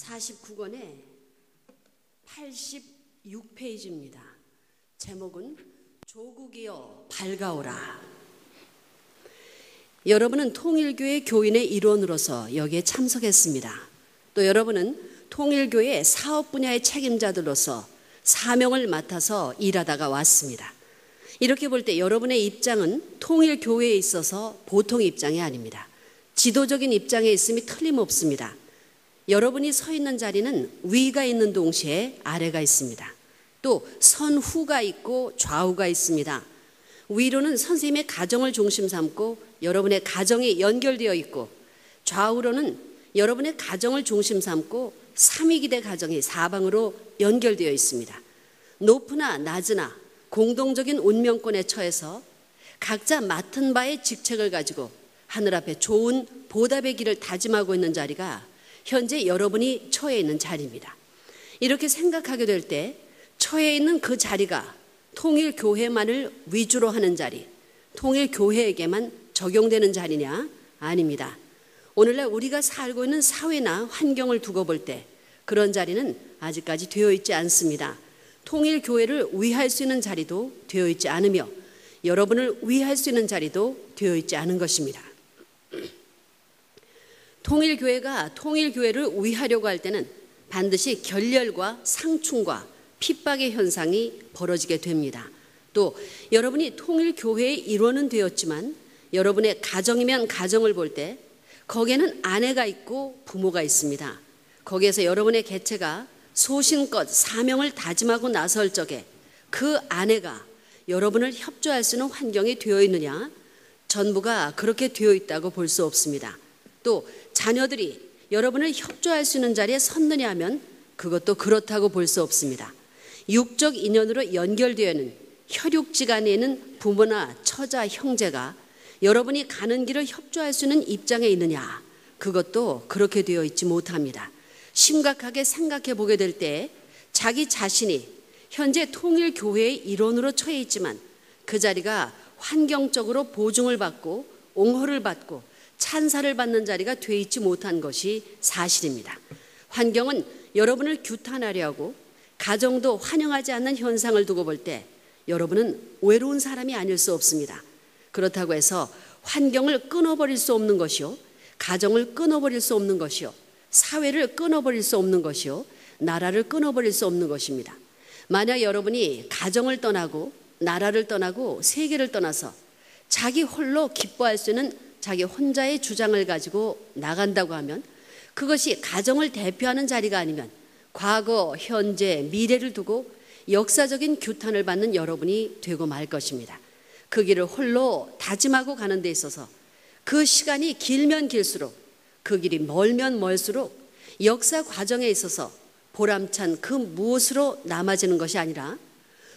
49권의 86페이지입니다. 제목은 조국이여 밝아오라. 여러분은 통일교회 교인의 일원으로서 여기에 참석했습니다. 또 여러분은 통일교회 사업 분야의 책임자들로서 사명을 맡아서 일하다가 왔습니다. 이렇게 볼 때 여러분의 입장은 통일교회에 있어서 보통 입장이 아닙니다. 지도적인 입장에 있음이 틀림없습니다. 여러분이 서 있는 자리는 위가 있는 동시에 아래가 있습니다. 또 선후가 있고 좌우가 있습니다. 위로는 선생님의 가정을 중심 삼고 여러분의 가정이 연결되어 있고, 좌우로는 여러분의 가정을 중심 삼고 삼위기대 가정이 사방으로 연결되어 있습니다. 높으나 낮으나 공동적인 운명권에 처해서 각자 맡은 바의 직책을 가지고 하늘 앞에 좋은 보답의 길을 다짐하고 있는 자리가 현재 여러분이 처해 있는 자리입니다. 이렇게 생각하게 될 때 처해 있는 그 자리가 통일교회만을 위주로 하는 자리, 통일교회에게만 적용되는 자리냐? 아닙니다. 오늘날 우리가 살고 있는 사회나 환경을 두고 볼 때 그런 자리는 아직까지 되어 있지 않습니다. 통일교회를 위할 수 있는 자리도 되어 있지 않으며 여러분을 위할 수 있는 자리도 되어 있지 않은 것입니다. 통일교회가 통일교회를 위하려고 할 때는 반드시 결렬과 상충과 핍박의 현상이 벌어지게 됩니다. 또 여러분이 통일교회의 일원은 되었지만 여러분의 가정이면 가정을 볼 때 거기에는 아내가 있고 부모가 있습니다. 거기에서 여러분의 개체가 소신껏 사명을 다짐하고 나설 적에 그 아내가 여러분을 협조할 수 있는 환경이 되어 있느냐? 전부가 그렇게 되어 있다고 볼 수 없습니다. 또 자녀들이 여러분을 협조할 수 있는 자리에 섰느냐 하면 그것도 그렇다고 볼 수 없습니다. 육적 인연으로 연결되어 있는 혈육지간에 있는 부모나 처자, 형제가 여러분이 가는 길을 협조할 수 있는 입장에 있느냐? 그것도 그렇게 되어 있지 못합니다. 심각하게 생각해 보게 될 때 자기 자신이 현재 통일교회의 일원으로 처해 있지만 그 자리가 환경적으로 보증을 받고 옹호를 받고 찬사를 받는 자리가 되어 있지 못한 것이 사실입니다. 환경은 여러분을 규탄하려 하고 가정도 환영하지 않는 현상을 두고 볼 때 여러분은 외로운 사람이 아닐 수 없습니다. 그렇다고 해서 환경을 끊어버릴 수 없는 것이요, 가정을 끊어버릴 수 없는 것이요, 사회를 끊어버릴 수 없는 것이요, 나라를 끊어버릴 수 없는 것입니다. 만약 여러분이 가정을 떠나고 나라를 떠나고 세계를 떠나서 자기 홀로 기뻐할 수 있는 자기 혼자의 주장을 가지고 나간다고 하면 그것이 가정을 대표하는 자리가 아니면 과거, 현재, 미래를 두고 역사적인 규탄을 받는 여러분이 되고 말 것입니다. 그 길을 홀로 다짐하고 가는 데 있어서 그 시간이 길면 길수록, 그 길이 멀면 멀수록 역사 과정에 있어서 보람찬 그 무엇으로 남아지는 것이 아니라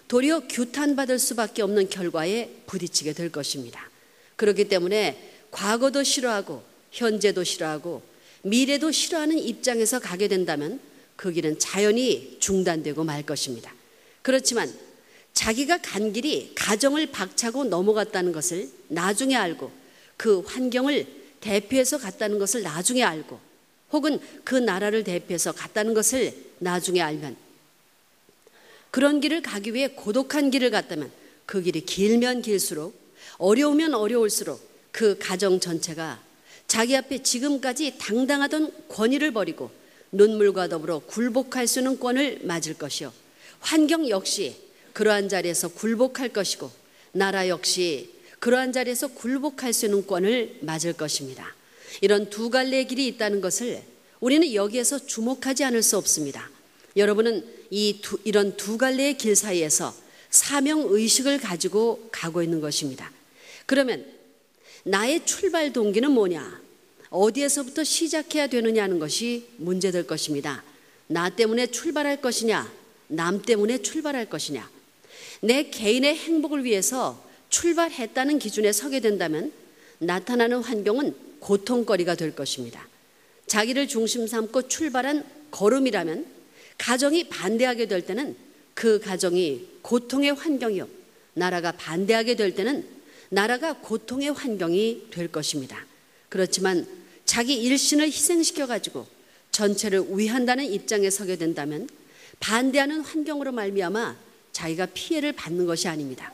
도리어 규탄받을 수밖에 없는 결과에 부딪히게 될 것입니다. 그렇기 때문에 과거도 싫어하고 현재도 싫어하고 미래도 싫어하는 입장에서 가게 된다면 그 길은 자연히 중단되고 말 것입니다. 그렇지만 자기가 간 길이 가정을 박차고 넘어갔다는 것을 나중에 알고 그 환경을 대표해서 갔다는 것을 나중에 알고 혹은 그 나라를 대표해서 갔다는 것을 나중에 알면 그런 길을 가기 위해 고독한 길을 갔다면 그 길이 길면 길수록 어려우면 어려울수록 그 가정 전체가 자기 앞에 지금까지 당당하던 권위를 버리고 눈물과 더불어 굴복할 수 있는 권을 맞을 것이요, 환경 역시 그러한 자리에서 굴복할 것이고 나라 역시 그러한 자리에서 굴복할 수 있는 권을 맞을 것입니다. 이런 두 갈래의 길이 있다는 것을 우리는 여기에서 주목하지 않을 수 없습니다. 여러분은 이런 두 갈래의 길 사이에서 사명의식을 가지고 가고 있는 것입니다. 그러면 나의 출발 동기는 뭐냐? 어디에서부터 시작해야 되느냐는 것이 문제될 것입니다. 나 때문에 출발할 것이냐? 남 때문에 출발할 것이냐? 내 개인의 행복을 위해서 출발했다는 기준에 서게 된다면 나타나는 환경은 고통거리가 될 것입니다. 자기를 중심 삼고 출발한 걸음이라면 가정이 반대하게 될 때는 그 가정이 고통의 환경이요, 나라가 반대하게 될 때는 나라가 고통의 환경이 될 것입니다. 그렇지만 자기 일신을 희생시켜가지고 전체를 위한다는 입장에 서게 된다면 반대하는 환경으로 말미암아 자기가 피해를 받는 것이 아닙니다.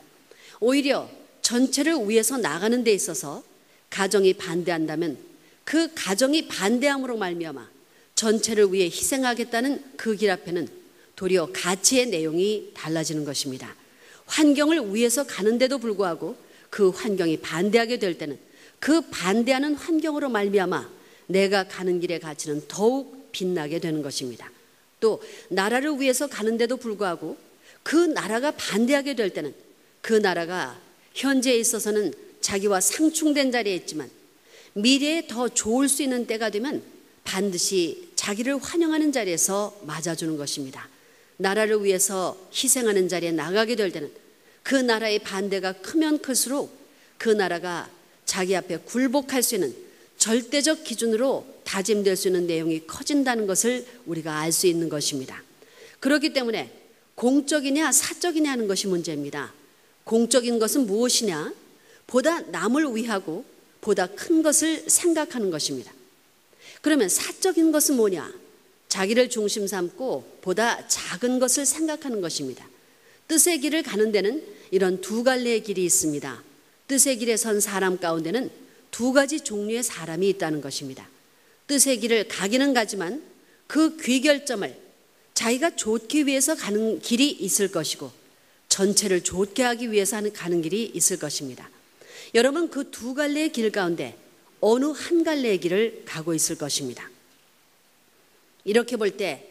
오히려 전체를 위해서 나가는 데 있어서 가정이 반대한다면 그 가정이 반대함으로 말미암아 전체를 위해 희생하겠다는 그 길 앞에는 도리어 가치의 내용이 달라지는 것입니다. 환경을 위해서 가는데도 불구하고 그 환경이 반대하게 될 때는 그 반대하는 환경으로 말미암아 내가 가는 길의 가치는 더욱 빛나게 되는 것입니다. 또 나라를 위해서 가는데도 불구하고 그 나라가 반대하게 될 때는 그 나라가 현재에 있어서는 자기와 상충된 자리에 있지만 미래에 더 좋을 수 있는 때가 되면 반드시 자기를 환영하는 자리에서 맞아주는 것입니다. 나라를 위해서 희생하는 자리에 나가게 될 때는 그 나라의 반대가 크면 클수록 그 나라가 자기 앞에 굴복할 수 있는 절대적 기준으로 다짐될 수 있는 내용이 커진다는 것을 우리가 알 수 있는 것입니다. 그렇기 때문에 공적이냐 사적이냐 하는 것이 문제입니다. 공적인 것은 무엇이냐? 보다 남을 위하고 보다 큰 것을 생각하는 것입니다. 그러면 사적인 것은 뭐냐? 자기를 중심 삼고 보다 작은 것을 생각하는 것입니다. 뜻의 길을 가는 데는 이런 두 갈래의 길이 있습니다. 뜻의 길에 선 사람 가운데는 두 가지 종류의 사람이 있다는 것입니다. 뜻의 길을 가기는 가지만 그 귀결점을 자기가 좋기 위해서 가는 길이 있을 것이고 전체를 좋게 하기 위해서 가는 길이 있을 것입니다. 여러분, 그 두 갈래의 길 가운데 어느 한 갈래의 길을 가고 있을 것입니다. 이렇게 볼 때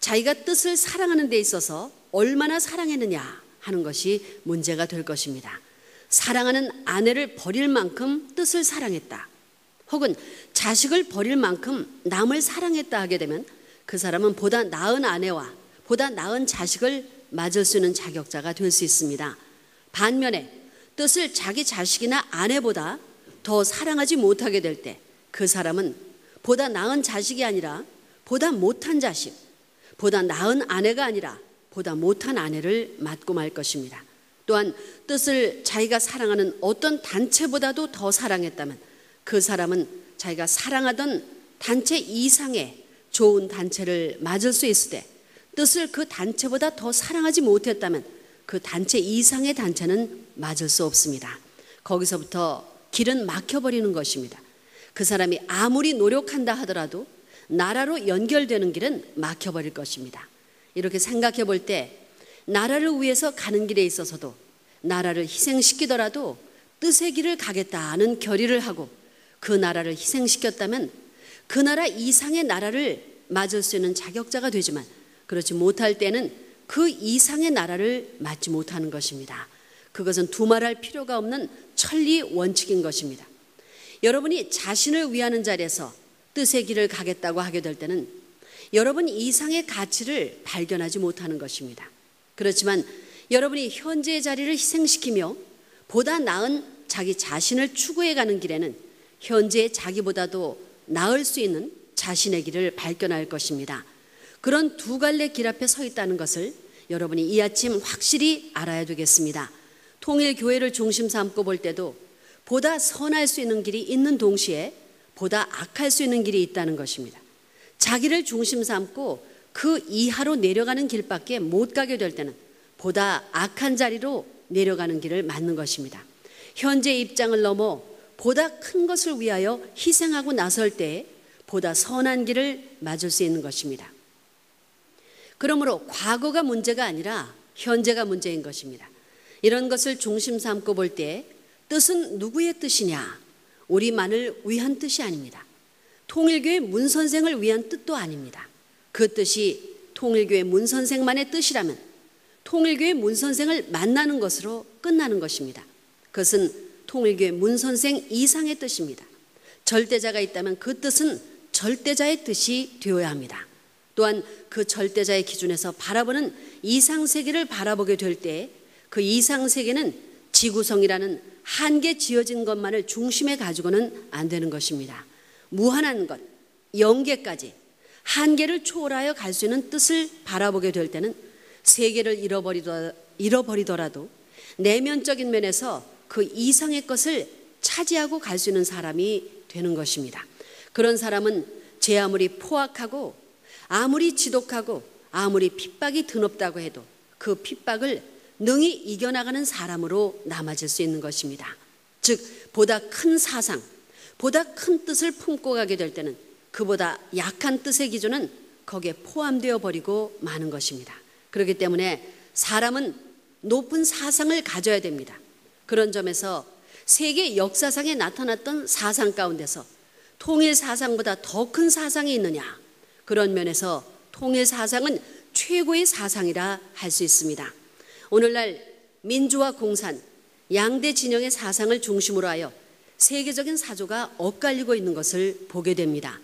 자기가 뜻을 사랑하는 데 있어서 얼마나 사랑했느냐 하는 것이 문제가 될 것입니다. 사랑하는 아내를 버릴 만큼 뜻을 사랑했다, 혹은 자식을 버릴 만큼 남을 사랑했다 하게 되면 그 사람은 보다 나은 아내와 보다 나은 자식을 맞을 수 있는 자격자가 될 수 있습니다. 반면에 뜻을 자기 자식이나 아내보다 더 사랑하지 못하게 될 때 그 사람은 보다 나은 자식이 아니라 보다 못한 자식, 보다 나은 아내가 아니라 보다 못한 아내를 맞고 말 것입니다. 또한 뜻을 자기가 사랑하는 어떤 단체보다도 더 사랑했다면 그 사람은 자기가 사랑하던 단체 이상의 좋은 단체를 맞을 수 있을 때, 뜻을 그 단체보다 더 사랑하지 못했다면 그 단체 이상의 단체는 맞을 수 없습니다. 거기서부터 길은 막혀버리는 것입니다. 그 사람이 아무리 노력한다 하더라도 나라로 연결되는 길은 막혀버릴 것입니다. 이렇게 생각해 볼 때 나라를 위해서 가는 길에 있어서도 나라를 희생시키더라도 뜻의 길을 가겠다는 결의를 하고 그 나라를 희생시켰다면 그 나라 이상의 나라를 맞을 수 있는 자격자가 되지만 그렇지 못할 때는 그 이상의 나라를 맞지 못하는 것입니다. 그것은 두말할 필요가 없는 천리 원칙인 것입니다. 여러분이 자신을 위하는 자리에서 뜻의 길을 가겠다고 하게 될 때는 여러분 이상의 가치를 발견하지 못하는 것입니다. 그렇지만 여러분이 현재의 자리를 희생시키며 보다 나은 자기 자신을 추구해가는 길에는 현재의 자기보다도 나을 수 있는 자신의 길을 발견할 것입니다. 그런 두 갈래 길 앞에 서 있다는 것을 여러분이 이 아침 확실히 알아야 되겠습니다. 통일교회를 중심 삼고 볼 때도 보다 선할 수 있는 길이 있는 동시에 보다 악할 수 있는 길이 있다는 것입니다. 자기를 중심 삼고 그 이하로 내려가는 길밖에 못 가게 될 때는 보다 악한 자리로 내려가는 길을 맞는 것입니다. 현재 입장을 넘어 보다 큰 것을 위하여 희생하고 나설 때에 보다 선한 길을 맞을 수 있는 것입니다. 그러므로 과거가 문제가 아니라 현재가 문제인 것입니다. 이런 것을 중심 삼고 볼 때 뜻은 누구의 뜻이냐? 우리만을 위한 뜻이 아닙니다. 통일교회 문선생을 위한 뜻도 아닙니다. 그 뜻이 통일교회 문선생만의 뜻이라면 통일교회 문선생을 만나는 것으로 끝나는 것입니다. 그것은 통일교회 문선생 이상의 뜻입니다. 절대자가 있다면 그 뜻은 절대자의 뜻이 되어야 합니다. 또한 그 절대자의 기준에서 바라보는 이상세계를 바라보게 될 때 그 이상세계는 지구성이라는 한계 지어진 것만을 중심에 가지고는 안 되는 것입니다. 무한한 것, 영계까지 한계를 초월하여 갈 수 있는 뜻을 바라보게 될 때는 세계를 잃어버리더라도 내면적인 면에서 그 이상의 것을 차지하고 갈 수 있는 사람이 되는 것입니다. 그런 사람은 제 아무리 포악하고 아무리 지독하고 아무리 핍박이 드높다고 해도 그 핍박을 능히 이겨나가는 사람으로 남아질 수 있는 것입니다. 즉 보다 큰 사상, 보다 큰 뜻을 품고 가게 될 때는 그보다 약한 뜻의 기준은 거기에 포함되어 버리고 마는 것입니다. 그렇기 때문에 사람은 높은 사상을 가져야 됩니다. 그런 점에서 세계 역사상에 나타났던 사상 가운데서 통일 사상보다 더 큰 사상이 있느냐? 그런 면에서 통일 사상은 최고의 사상이라 할 수 있습니다. 오늘날 민주와 공산, 양대 진영의 사상을 중심으로 하여 세계적인 사조가 엇갈리고 있는 것을 보게 됩니다.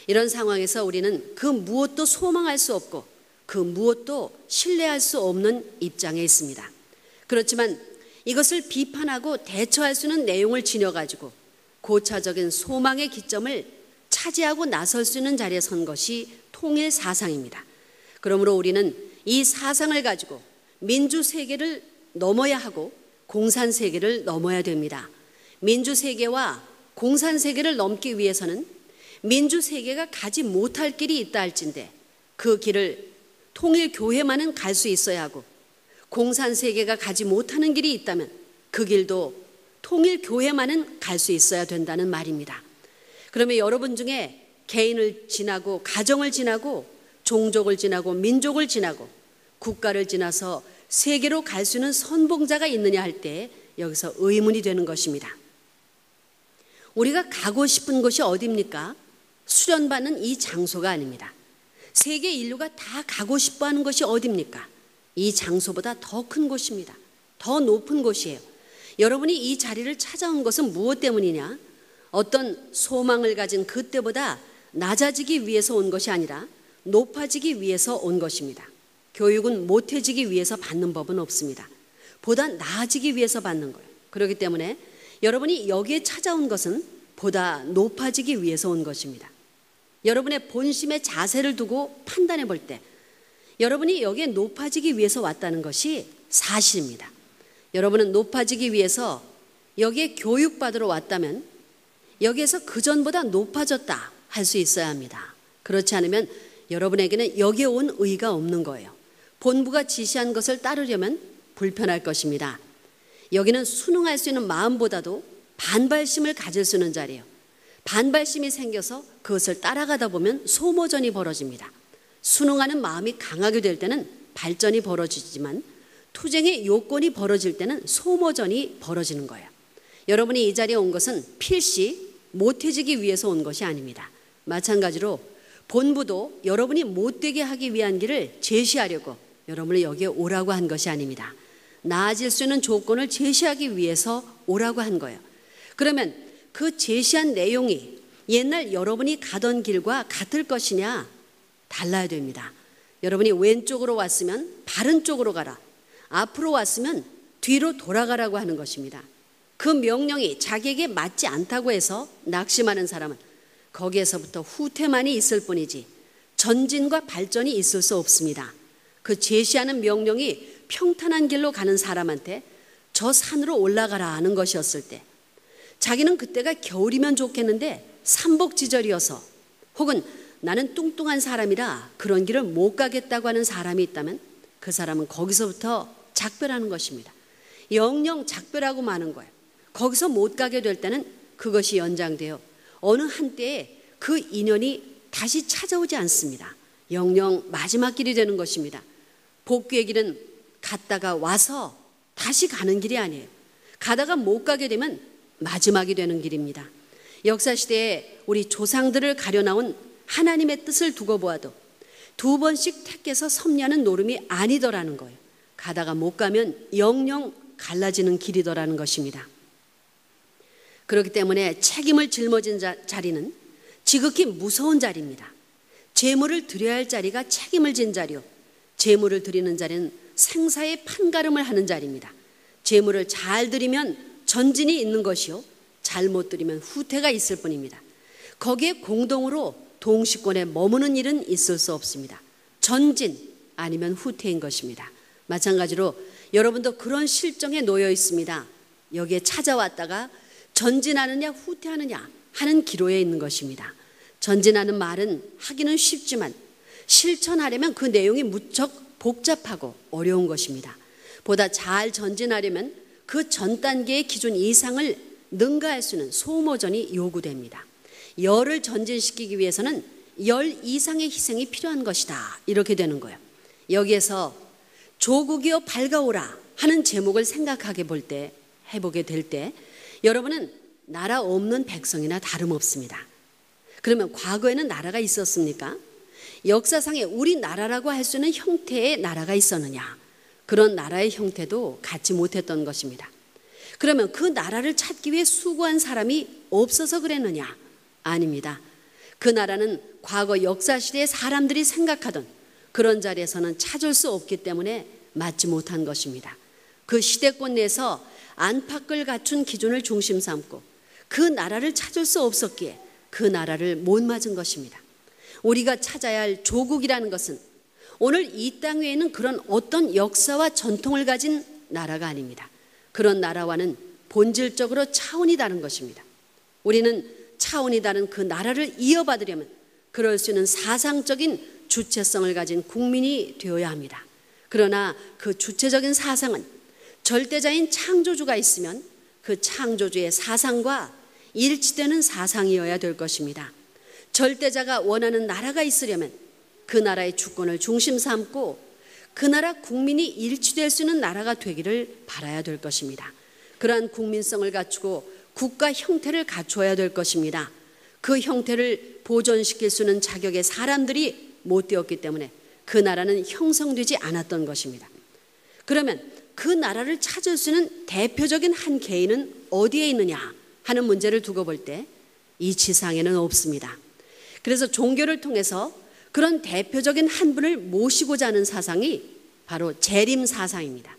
이런 상황에서 우리는 그 무엇도 소망할 수 없고 그 무엇도 신뢰할 수 없는 입장에 있습니다. 그렇지만 이것을 비판하고 대처할 수 있는 내용을 지녀가지고 고차적인 소망의 기점을 차지하고 나설 수 있는 자리에 선 것이 통일 사상입니다. 그러므로 우리는 이 사상을 가지고 민주 세계를 넘어야 하고 공산 세계를 넘어야 됩니다. 민주 세계와 공산 세계를 넘기 위해서는 민주 세계가 가지 못할 길이 있다 할진대 그 길을 통일 교회만은 갈 수 있어야 하고 공산 세계가 가지 못하는 길이 있다면 그 길도 통일 교회만은 갈 수 있어야 된다는 말입니다. 그러면 여러분 중에 개인을 지나고 가정을 지나고 종족을 지나고 민족을 지나고 국가를 지나서 세계로 갈 수 있는 선봉자가 있느냐 할 때 여기서 의문이 되는 것입니다. 우리가 가고 싶은 곳이 어디입니까? 수련받는 이 장소가 아닙니다. 세계 인류가 다 가고 싶어하는 것이 어디입니까? 이 장소보다 더 큰 곳입니다. 더 높은 곳이에요. 여러분이 이 자리를 찾아온 것은 무엇 때문이냐? 어떤 소망을 가진 그때보다 낮아지기 위해서 온 것이 아니라 높아지기 위해서 온 것입니다. 교육은 못해지기 위해서 받는 법은 없습니다. 보다 나아지기 위해서 받는 거예요. 그렇기 때문에 여러분이 여기에 찾아온 것은 보다 높아지기 위해서 온 것입니다. 여러분의 본심의 자세를 두고 판단해 볼 때 여러분이 여기에 높아지기 위해서 왔다는 것이 사실입니다. 여러분은 높아지기 위해서 여기에 교육받으러 왔다면 여기에서 그전보다 높아졌다 할 수 있어야 합니다. 그렇지 않으면 여러분에게는 여기에 온 의의가 없는 거예요. 본부가 지시한 것을 따르려면 불편할 것입니다. 여기는 순응할 수 있는 마음보다도 반발심을 가질 수 있는 자리예요. 반발심이 생겨서 그것을 따라가다 보면 소모전이 벌어집니다. 순응하는 마음이 강하게 될 때는 발전이 벌어지지만 투쟁의 요건이 벌어질 때는 소모전이 벌어지는 거예요. 여러분이 이 자리에 온 것은 필시 못해지기 위해서 온 것이 아닙니다. 마찬가지로 본부도 여러분이 못되게 하기 위한 길을 제시하려고 여러분을 여기에 오라고 한 것이 아닙니다. 나아질 수 있는 조건을 제시하기 위해서 오라고 한 거예요. 그러면 그 제시한 내용이 옛날 여러분이 가던 길과 같을 것이냐? 달라야 됩니다. 여러분이 왼쪽으로 왔으면 바른 쪽으로 가라. 앞으로 왔으면 뒤로 돌아가라고 하는 것입니다. 그 명령이 자기에게 맞지 않다고 해서 낙심하는 사람은 거기에서부터 후퇴만이 있을 뿐이지 전진과 발전이 있을 수 없습니다. 그 제시하는 명령이 평탄한 길로 가는 사람한테 저 산으로 올라가라 하는 것이었을 때 자기는 그때가 겨울이면 좋겠는데 삼복지절이어서 혹은 나는 뚱뚱한 사람이라 그런 길을 못 가겠다고 하는 사람이 있다면 그 사람은 거기서부터 작별하는 것입니다. 영영 작별하고 마는 거예요. 거기서 못 가게 될 때는 그것이 연장되어 어느 한때에 그 인연이 다시 찾아오지 않습니다. 영영 마지막 길이 되는 것입니다. 복귀의 길은 갔다가 와서 다시 가는 길이 아니에요. 가다가 못 가게 되면 마지막이 되는 길입니다. 역사시대에 우리 조상들을 가려나온 하나님의 뜻을 두고 보아도 두 번씩 택해서 섭리하는 노름이 아니더라는 거예요. 가다가 못 가면 영영 갈라지는 길이더라는 것입니다. 그렇기 때문에 책임을 짊어진 자리는 지극히 무서운 자리입니다. 재물을 드려야 할 자리가 책임을 진 자리요, 재물을 드리는 자리는 생사의 판가름을 하는 자리입니다. 재물을 잘 드리면 전진이 있는 것이요, 잘못 드리면 후퇴가 있을 뿐입니다. 거기에 공동으로 동시권에 머무는 일은 있을 수 없습니다. 전진 아니면 후퇴인 것입니다. 마찬가지로 여러분도 그런 실정에 놓여 있습니다. 여기에 찾아왔다가 전진하느냐 후퇴하느냐 하는 기로에 있는 것입니다. 전진하는 말은 하기는 쉽지만 실천하려면 그 내용이 무척 복잡하고 어려운 것입니다. 보다 잘 전진하려면 그 전 단계의 기준 이상을 능가할 수 있는 소모전이 요구됩니다. 열을 전진시키기 위해서는 열 이상의 희생이 필요한 것이다. 이렇게 되는 거예요. 여기에서 조국이여 밝아오라 하는 제목을 해보게 될 때 여러분은 나라 없는 백성이나 다름없습니다. 그러면 과거에는 나라가 있었습니까? 역사상에 우리나라라고 할 수 있는 형태의 나라가 있었느냐? 그런 나라의 형태도 갖지 못했던 것입니다. 그러면 그 나라를 찾기 위해 수고한 사람이 없어서 그랬느냐? 아닙니다. 그 나라는 과거 역사시대의 사람들이 생각하던 그런 자리에서는 찾을 수 없기 때문에 맞지 못한 것입니다. 그 시대권 내에서 안팎을 갖춘 기준을 중심 삼고 그 나라를 찾을 수 없었기에 그 나라를 못 맞은 것입니다. 우리가 찾아야 할 조국이라는 것은 오늘 이 땅 위에는 그런 어떤 역사와 전통을 가진 나라가 아닙니다. 그런 나라와는 본질적으로 차원이 다른 것입니다. 우리는 차원이 다른 그 나라를 이어받으려면 그럴 수 있는 사상적인 주체성을 가진 국민이 되어야 합니다. 그러나 그 주체적인 사상은 절대자인 창조주가 있으면 그 창조주의 사상과 일치되는 사상이어야 될 것입니다. 절대자가 원하는 나라가 있으려면 그 나라의 주권을 중심 삼고 그 나라 국민이 일치될 수 있는 나라가 되기를 바라야 될 것입니다. 그러한 국민성을 갖추고 국가 형태를 갖추어야 될 것입니다. 그 형태를 보존시킬 수 있는 자격의 사람들이 못 되었기 때문에 그 나라는 형성되지 않았던 것입니다. 그러면 그 나라를 찾을 수 있는 대표적인 한 개인은 어디에 있느냐 하는 문제를 두고 볼 때 이 지상에는 없습니다. 그래서 종교를 통해서 그런 대표적인 한 분을 모시고자 하는 사상이 바로 재림 사상입니다.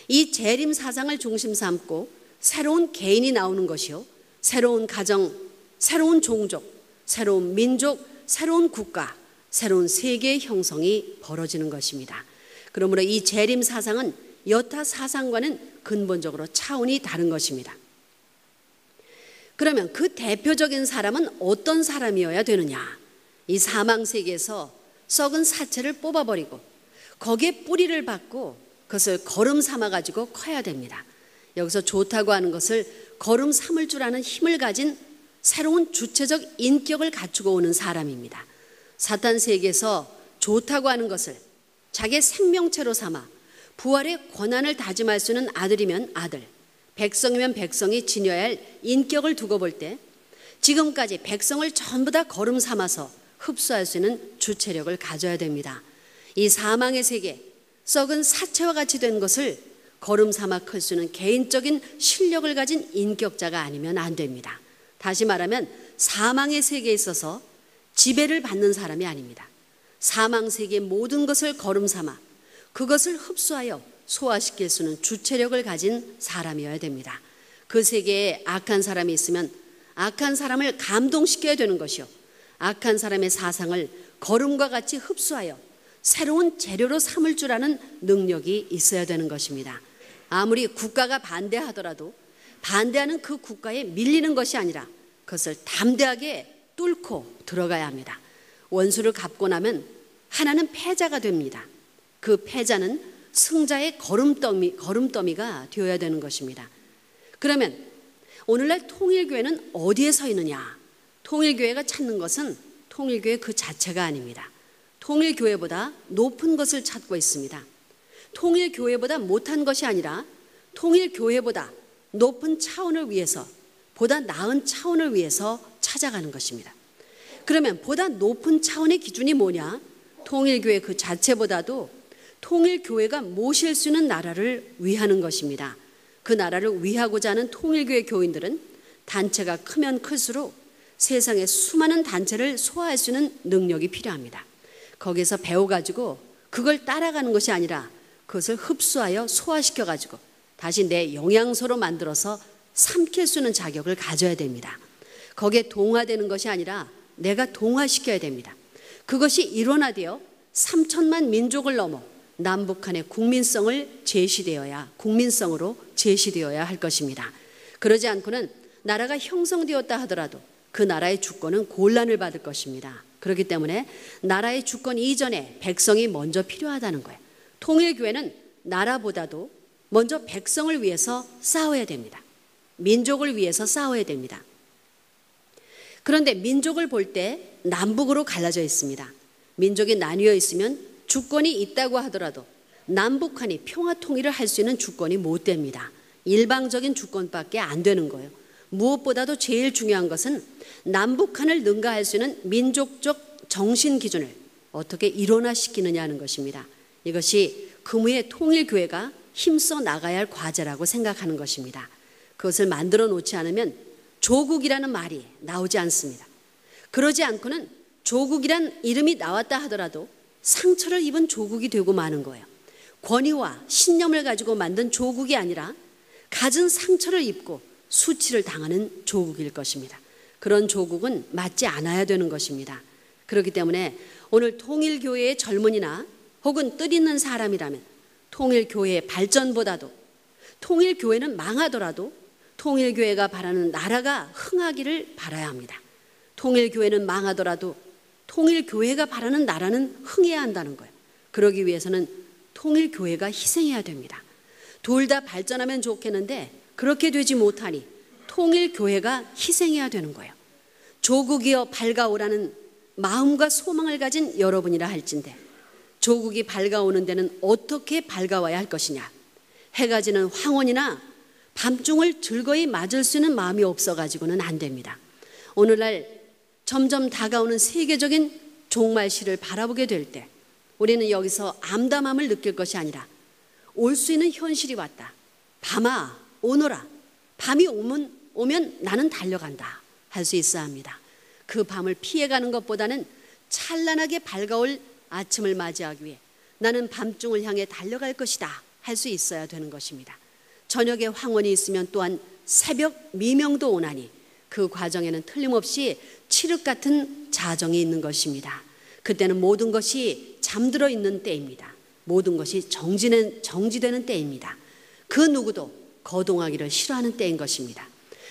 이 재림 사상을 중심 삼고 새로운 개인이 나오는 것이요, 새로운 가정, 새로운 종족, 새로운 민족, 새로운 국가, 새로운 세계의 형성이 벌어지는 것입니다. 그러므로 이 재림 사상은 여타 사상과는 근본적으로 차원이 다른 것입니다. 그러면 그 대표적인 사람은 어떤 사람이어야 되느냐? 이 사망 세계에서 썩은 사체를 뽑아버리고 거기에 뿌리를 받고 그것을 거름 삼아가지고 커야 됩니다. 여기서 좋다고 하는 것을 거름 삼을 줄 아는 힘을 가진 새로운 주체적 인격을 갖추고 오는 사람입니다. 사탄 세계에서 좋다고 하는 것을 자기의 생명체로 삼아 부활의 권한을 다짐할 수 있는 아들이면 아들, 백성이면 백성이 지녀야 할 인격을 두고 볼 때 지금까지 백성을 전부 다 거름 삼아서 흡수할 수 있는 주체력을 가져야 됩니다. 이 사망의 세계, 썩은 사체와 같이 된 것을 거름 삼아 클 수 있는 개인적인 실력을 가진 인격자가 아니면 안 됩니다. 다시 말하면 사망의 세계에 있어서 지배를 받는 사람이 아닙니다. 사망 세계의 모든 것을 거름 삼아 그것을 흡수하여 소화시킬 수 있는 주체력을 가진 사람이어야 됩니다. 그 세계에 악한 사람이 있으면 악한 사람을 감동시켜야 되는 것이요, 악한 사람의 사상을 거름과 같이 흡수하여 새로운 재료로 삼을 줄 아는 능력이 있어야 되는 것입니다. 아무리 국가가 반대하더라도 반대하는 그 국가에 밀리는 것이 아니라 그것을 담대하게 뚫고 들어가야 합니다. 원수를 갚고 나면 하나는 패자가 됩니다. 그 패자는 승자의 걸음더미가 되어야 되는 것입니다. 그러면 오늘날 통일교회는 어디에 서 있느냐? 통일교회가 찾는 것은 통일교회 그 자체가 아닙니다. 통일교회보다 높은 것을 찾고 있습니다. 통일교회보다 못한 것이 아니라 통일교회보다 높은 차원을 위해서, 보다 나은 차원을 위해서 찾아가는 것입니다. 그러면 보다 높은 차원의 기준이 뭐냐? 통일교회 그 자체보다도 통일교회가 모실 수 있는 나라를 위하는 것입니다. 그 나라를 위하고자 하는 통일교회 교인들은 단체가 크면 클수록 세상에 수많은 단체를 소화할 수 있는 능력이 필요합니다. 거기서 배워가지고 그걸 따라가는 것이 아니라 그것을 흡수하여 소화시켜가지고 다시 내 영양소로 만들어서 삼킬 수 있는 자격을 가져야 됩니다. 거기에 동화되는 것이 아니라 내가 동화시켜야 됩니다. 그것이 일원화되어 3천만 민족을 넘어 남북한의 국민성으로 제시되어야 할 것입니다. 그러지 않고는 나라가 형성되었다 하더라도 그 나라의 주권은 곤란을 받을 것입니다. 그렇기 때문에 나라의 주권 이전에 백성이 먼저 필요하다는 거예요. 통일교회는 나라보다도 먼저 백성을 위해서 싸워야 됩니다. 민족을 위해서 싸워야 됩니다. 그런데 민족을 볼 때 남북으로 갈라져 있습니다. 민족이 나뉘어 있으면 주권이 있다고 하더라도 남북한이 평화 통일을 할 수 있는 주권이 못 됩니다. 일방적인 주권밖에 안 되는 거예요. 무엇보다도 제일 중요한 것은 남북한을 능가할 수 있는 민족적 정신 기준을 어떻게 일원화시키느냐는 것입니다. 이것이 금우의 통일교회가 힘써 나가야 할 과제라고 생각하는 것입니다. 그것을 만들어 놓지 않으면 조국이라는 말이 나오지 않습니다. 그러지 않고는 조국이란 이름이 나왔다 하더라도 상처를 입은 조국이 되고 마는 거예요. 권위와 신념을 가지고 만든 조국이 아니라 갖은 상처를 입고 수치를 당하는 조국일 것입니다. 그런 조국은 맞지 않아야 되는 것입니다. 그렇기 때문에 오늘 통일교회의 젊은이나 혹은 뜻 있는 사람이라면 통일교회의 발전보다도 통일교회는 망하더라도 통일교회가 바라는 나라가 흥하기를 바라야 합니다. 통일교회는 망하더라도 통일교회가 바라는 나라는 흥해야 한다는 거예요. 그러기 위해서는 통일교회가 희생해야 됩니다. 둘 다 발전하면 좋겠는데 그렇게 되지 못하니 통일교회가 희생해야 되는 거예요. 조국이여 밝아오라는 마음과 소망을 가진 여러분이라 할진대 조국이 밝아오는 데는 어떻게 밝아와야 할 것이냐. 해가 지는 황혼이나 밤중을 즐거이 맞을 수 있는 마음이 없어가지고는 안 됩니다. 오늘날 점점 다가오는 세계적인 종말시를 바라보게 될 때 우리는 여기서 암담함을 느낄 것이 아니라 올 수 있는 현실이 왔다. 밤아 오너라. 밤이 오면 나는 달려간다 할 수 있어야 합니다. 그 밤을 피해가는 것보다는 찬란하게 밝아올 아침을 맞이하기 위해 나는 밤중을 향해 달려갈 것이다 할 수 있어야 되는 것입니다. 저녁에 황혼이 있으면 또한 새벽 미명도 오나니 그 과정에는 틀림없이 칠흑 같은 자정이 있는 것입니다. 그때는 모든 것이 잠들어 있는 때입니다. 모든 것이 정지되는 때입니다. 그 누구도 거동하기를 싫어하는 때인 것입니다.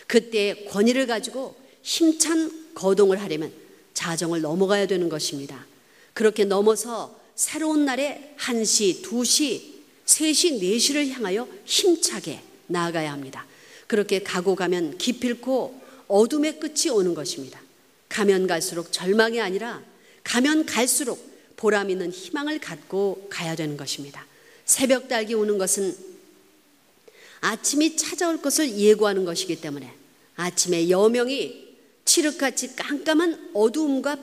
그때의 권위를 가지고 힘찬 거동을 하려면 자정을 넘어가야 되는 것입니다. 그렇게 넘어서 새로운 날에 1시, 2시, 3시, 4시를 향하여 힘차게 나아가야 합니다. 그렇게 가고 가면 기필코 어둠의 끝이 오는 것입니다. 가면 갈수록 절망이 아니라 가면 갈수록 보람 있는 희망을 갖고 가야 되는 것입니다. 새벽 달기 오는 것은 아침이 찾아올 것을 예고하는 것이기 때문에 아침의 여명이 칠흑같이 깜깜한 어두움과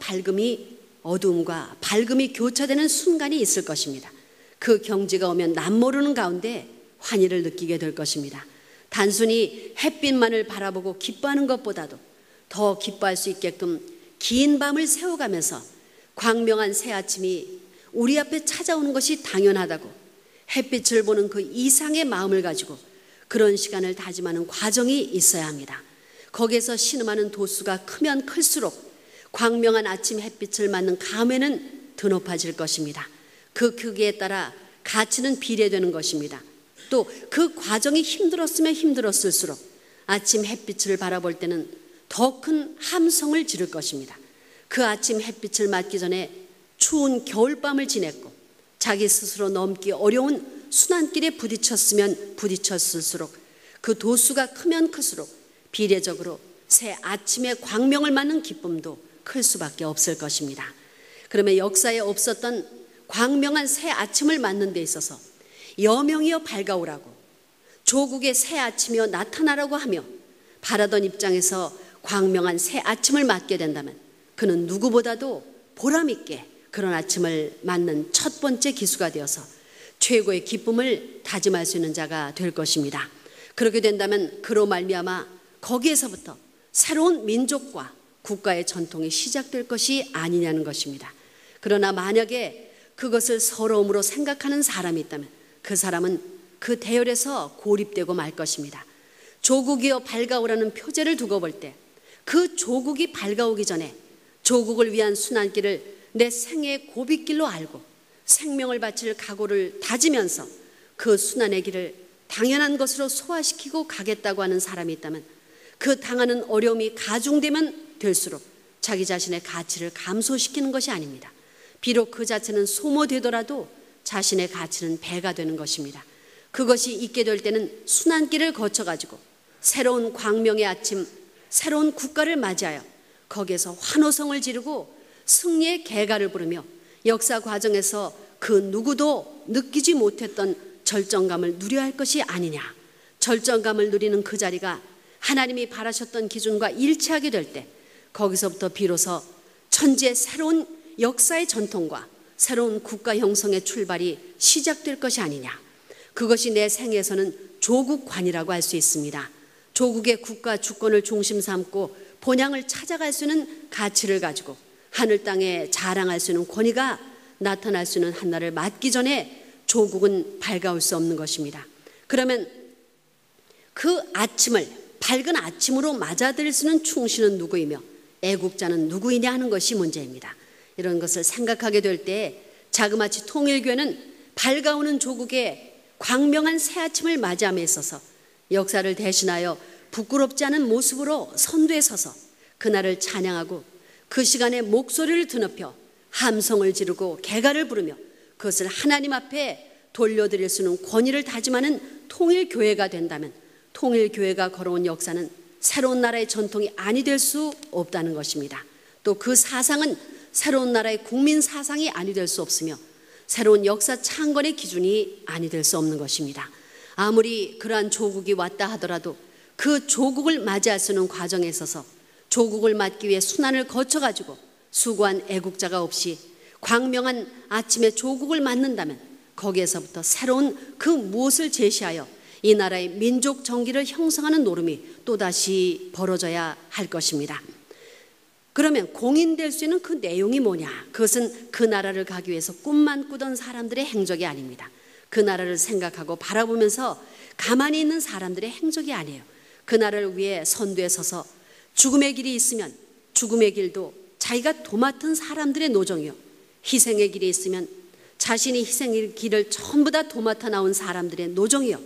밝음이 교차되는 순간이 있을 것입니다. 그 경지가 오면 남모르는 가운데 환희를 느끼게 될 것입니다. 단순히 햇빛만을 바라보고 기뻐하는 것보다도 더 기뻐할 수 있게끔 긴 밤을 세워가면서 광명한 새 아침이 우리 앞에 찾아오는 것이 당연하다고 햇빛을 보는 그 이상의 마음을 가지고 그런 시간을 다짐하는 과정이 있어야 합니다. 거기에서 신음하는 도수가 크면 클수록 광명한 아침 햇빛을 맞는 감회는 더 높아질 것입니다. 그 크기에 따라 가치는 비례되는 것입니다. 또 그 과정이 힘들었으면 힘들었을수록 아침 햇빛을 바라볼 때는 더 큰 함성을 지를 것입니다. 그 아침 햇빛을 맞기 전에 추운 겨울밤을 지냈고 자기 스스로 넘기 어려운 순환길에 부딪혔을수록 그 도수가 크면 클수록 비례적으로 새 아침의 광명을 맞는 기쁨도 클 수밖에 없을 것입니다. 그러면 역사에 없었던 광명한 새 아침을 맞는 데 있어서 여명이여 밝아오라고 조국의 새 아침이여 나타나라고 하며 바라던 입장에서 광명한 새 아침을 맞게 된다면 그는 누구보다도 보람있게 그런 아침을 맞는 첫 번째 기수가 되어서 최고의 기쁨을 다짐할 수 있는 자가 될 것입니다. 그렇게 된다면 그로 말미암아 거기에서부터 새로운 민족과 국가의 전통이 시작될 것이 아니냐는 것입니다. 그러나 만약에 그것을 서러움으로 생각하는 사람이 있다면 그 사람은 그 대열에서 고립되고 말 것입니다. 조국이여 밝아오라는 표제를 두고 볼 때 그 조국이 밝아오기 전에 조국을 위한 순환길을 내 생애의 고빗길로 알고 생명을 바칠 각오를 다지면서 그 순환의 길을 당연한 것으로 소화시키고 가겠다고 하는 사람이 있다면 그 당하는 어려움이 가중되면 될수록 자기 자신의 가치를 감소시키는 것이 아닙니다. 비록 그 자체는 소모되더라도 자신의 가치는 배가 되는 것입니다. 그것이 있게 될 때는 순환길을 거쳐가지고 새로운 광명의 아침, 새로운 국가를 맞이하여 거기에서 환호성을 지르고 승리의 개가를 부르며 역사 과정에서 그 누구도 느끼지 못했던 절정감을 누려야 할 것이 아니냐. 절정감을 누리는 그 자리가 하나님이 바라셨던 기준과 일치하게 될 때 거기서부터 비로소 천지의 새로운 역사의 전통과 새로운 국가 형성의 출발이 시작될 것이 아니냐. 그것이 내 생에서는 조국관이라고 할 수 있습니다. 조국의 국가 주권을 중심 삼고 본향을 찾아갈 수 있는 가치를 가지고 하늘 땅에 자랑할 수 있는 권위가 나타날 수 있는 한날을 맞기 전에 조국은 밝아올 수 없는 것입니다. 그러면 그 아침을 밝은 아침으로 맞아들일 수 있는 충신은 누구이며 애국자는 누구이냐 하는 것이 문제입니다. 이런 것을 생각하게 될 때 자그마치 통일교회는 밝아오는 조국의 광명한 새 아침을 맞이함에 있어서 역사를 대신하여 부끄럽지 않은 모습으로 선두에 서서 그날을 찬양하고 그 시간에 목소리를 드높여 함성을 지르고 개가를 부르며 그것을 하나님 앞에 돌려드릴 수 있는 권위를 다짐하는 통일교회가 된다면 통일교회가 걸어온 역사는 새로운 나라의 전통이 아니 될 수 없다는 것입니다. 또 그 사상은 새로운 나라의 국민 사상이 아니 될 수 없으며 새로운 역사 창건의 기준이 아니 될 수 없는 것입니다. 아무리 그러한 조국이 왔다 하더라도 그 조국을 맞이할 수 있는 과정에 있어서 조국을 맞기 위해 순환을 거쳐가지고 수고한 애국자가 없이 광명한 아침에 조국을 맞는다면 거기에서부터 새로운 그 무엇을 제시하여 이 나라의 민족 정기를 형성하는 노름이 또다시 벌어져야 할 것입니다. 그러면 공인될 수 있는 그 내용이 뭐냐? 그것은 그 나라를 가기 위해서 꿈만 꾸던 사람들의 행적이 아닙니다. 그 나라를 생각하고 바라보면서 가만히 있는 사람들의 행적이 아니에요. 그 나라를 위해 선두에 서서 죽음의 길이 있으면 죽음의 길도 자기가 도맡은 사람들의 노정이요, 희생의 길이 있으면 자신이 희생의 길을 전부 다 도맡아 나온 사람들의 노정이요,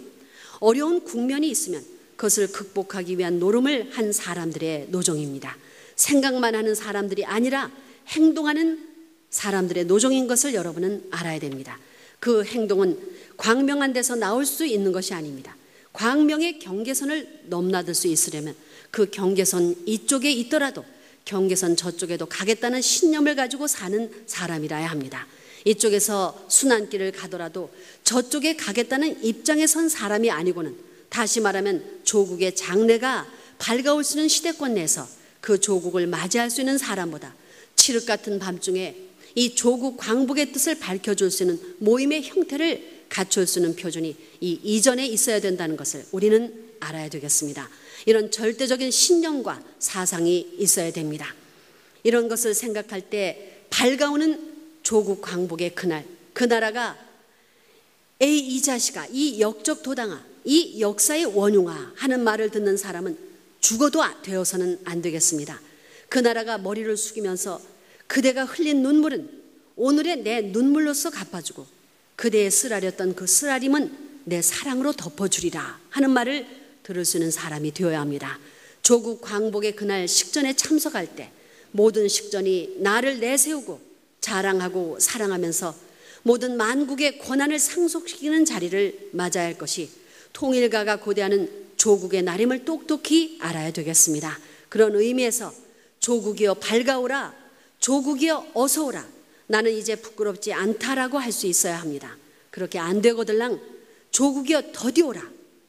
어려운 국면이 있으면 그것을 극복하기 위한 노름을 한 사람들의 노정입니다. 생각만 하는 사람들이 아니라 행동하는 사람들의 노정인 것을 여러분은 알아야 됩니다. 그 행동은 광명한 데서 나올 수 있는 것이 아닙니다. 광명의 경계선을 넘나들 수 있으려면 그 경계선 이쪽에 있더라도 경계선 저쪽에도 가겠다는 신념을 가지고 사는 사람이라야 합니다. 이쪽에서 순환길을 가더라도 저쪽에 가겠다는 입장에 선 사람이 아니고는, 다시 말하면 조국의 장래가 밝아올 수 있는 시대권 내에서 그 조국을 맞이할 수 있는 사람보다 칠흑 같은 밤중에 이 조국 광복의 뜻을 밝혀줄 수 있는 모임의 형태를 갖출 수 있는 표준이 이 이전에 있어야 된다는 것을 우리는 알아야 되겠습니다. 이런 절대적인 신념과 사상이 있어야 됩니다. 이런 것을 생각할 때 밝아오는 조국 광복의 그날, 그 나라가 에이 이 자식아, 이 역적 도당아, 이 역사의 원흉아 하는 말을 듣는 사람은 죽어도 되어서는 안 되겠습니다. 그 나라가 머리를 숙이면서 그대가 흘린 눈물은 오늘의 내 눈물로서 갚아주고 그대의 쓰라렸던 그 쓰라림은 내 사랑으로 덮어주리라 하는 말을 들을 수 있는 사람이 되어야 합니다. 조국 광복의 그날 식전에 참석할 때 모든 식전이 나를 내세우고 자랑하고 사랑하면서 모든 만국의 권한을 상속시키는 자리를 맞아야 할 것이 통일가가 고대하는 조국의 날임을 똑똑히 알아야 되겠습니다. 그런 의미에서 조국이여 밝아오라, 조국이여 어서오라, 나는 이제 부끄럽지 않다라고 할 수 있어야 합니다. 그렇게 안 되거들랑 조국이여 더디오라,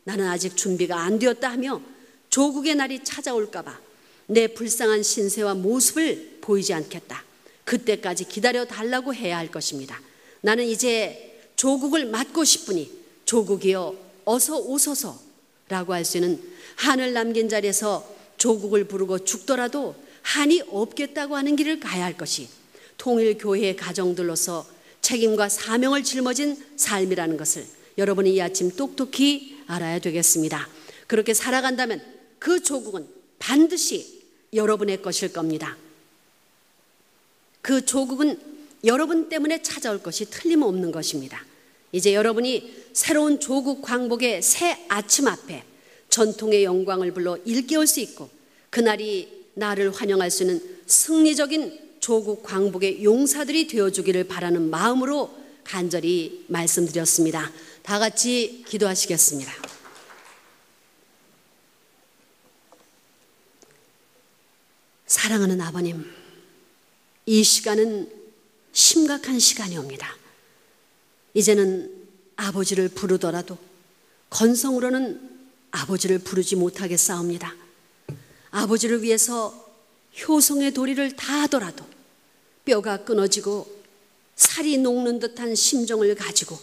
나는 아직 준비가 안 되었다 하며 조국의 날이 찾아올까봐 내 불쌍한 신세와 모습을 보이지 않겠다, 그때까지 기다려 달라고 해야 할 것입니다. 나는 이제 조국을 맞고 싶으니 조국이여 어서 오소서라고 할 수 있는, 한을 남긴 자리에서 조국을 부르고 죽더라도 한이 없겠다고 하는 길을 가야 할 것이 통일교회의 가정들로서 책임과 사명을 짊어진 삶이라는 것을 여러분이 이 아침 똑똑히 알아야 되겠습니다. 그렇게 살아간다면 그 조국은 반드시 여러분의 것일 겁니다. 그 조국은 여러분 때문에 찾아올 것이 틀림없는 것입니다. 이제 여러분이 새로운 조국 광복의 새 아침 앞에 전통의 영광을 불러 일깨울 수 있고 그날이 나를 환영할 수 있는 승리적인 조국 광복의 용사들이 되어주기를 바라는 마음으로 간절히 말씀드렸습니다. 다 같이 기도하시겠습니다. 사랑하는 아버님, 이 시간은 심각한 시간이 옵니다. 이제는 아버지를 부르더라도 건성으로는 아버지를 부르지 못하겠사옵니다. 아버지를 위해서 효성의 도리를 다하더라도 뼈가 끊어지고 살이 녹는 듯한 심정을 가지고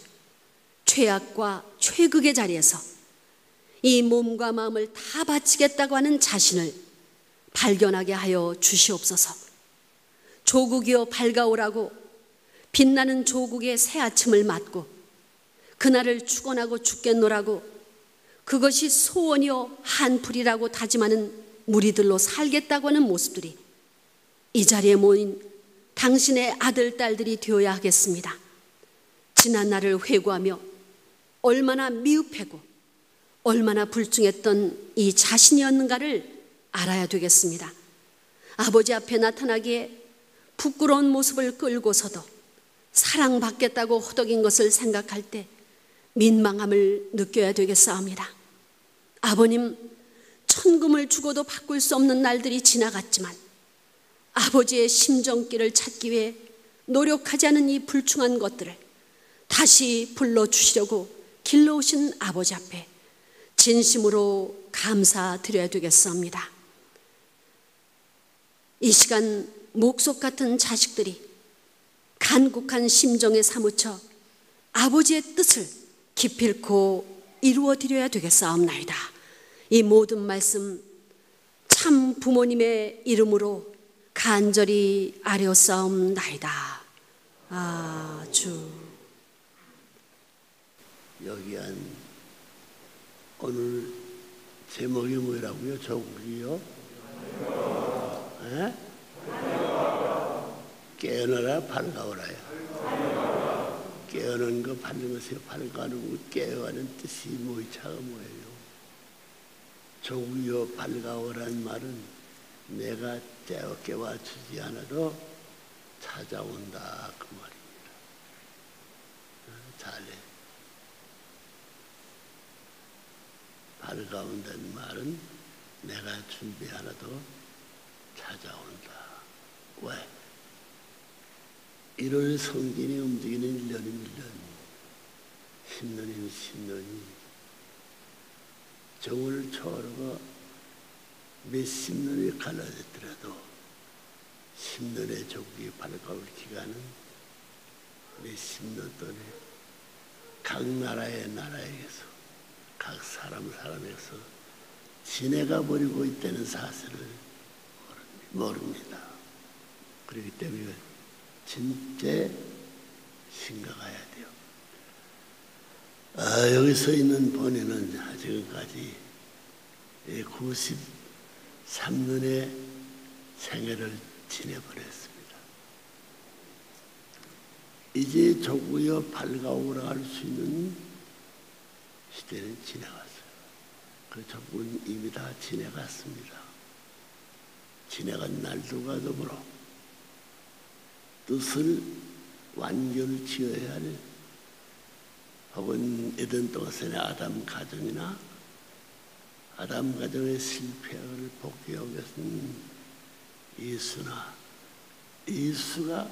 최악과 최극의 자리에서 이 몸과 마음을 다 바치겠다고 하는 자신을 발견하게 하여 주시옵소서. 조국이여 밝아오라고 빛나는 조국의 새 아침을 맞고 그날을 축원하고 죽겠노라고 그것이 소원이요 한풀이라고 다짐하는 무리들로 살겠다고 하는 모습들이 이 자리에 모인 당신의 아들, 딸들이 되어야 하겠습니다. 지난 날을 회고하며 얼마나 미흡하고 얼마나 불충했던 이 자신이었는가를 알아야 되겠습니다. 아버지 앞에 나타나기에 부끄러운 모습을 끌고서도 사랑받겠다고 허덕인 것을 생각할 때 민망함을 느껴야 되겠사옵니다. 아버님, 천금을 주고도 바꿀 수 없는 날들이 지나갔지만 아버지의 심정길을 찾기 위해 노력하지 않은 이 불충한 것들을 다시 불러주시려고 길러오신 아버지 앞에 진심으로 감사드려야 되겠사옵니다. 이 시간 목석 같은 자식들이 간곡한 심정에 사무쳐 아버지의 뜻을 기필코 이루어드려야 되겠사옵나이다. 이 모든 말씀 참 부모님의 이름으로 간절히 아뢰었사옵나이다. 아주. 여기 한 오늘 제목이 뭐라고요? 조국이요? 깨어나라 밝아오라요. 깨어나는 거 밝은 것에 밝아오는 거 깨어가는 뜻이 뭐이차가 뭐예요? 조국이요 밝아오라는 말은 내가 깨워주지 않아도 찾아온다 그 말입니다. 잘해. 밝아온다는 말은 내가 준비 하나도 찾아온다. 왜? 1월 성진이 움직이는 1년이면 1년, 10년이면 10년이 정월 초하루가 몇십 년이 갈라졌더라도 10년의 조국이 밝아올 기간은 몇십 년 동안에 각 나라에게서 각 사람에게서 지내가 버리고 있다는 사실을 모릅니다. 그렇기 때문에 진짜 심각해야 돼요. 여기서 있는 본인은 지금까지 93년의 생애를 지내버렸습니다. 이제 조국이여 밝아오라 할 수 있는 시대는 지나갔어요. 그 조국은 이미 다 지나갔습니다. 지나간 날들과 더불어 뜻을 완결 지어야 할 혹은 에덴 동산의 아담 가정이나 아담 가정의 실패를 복귀하기 위해서는 예수가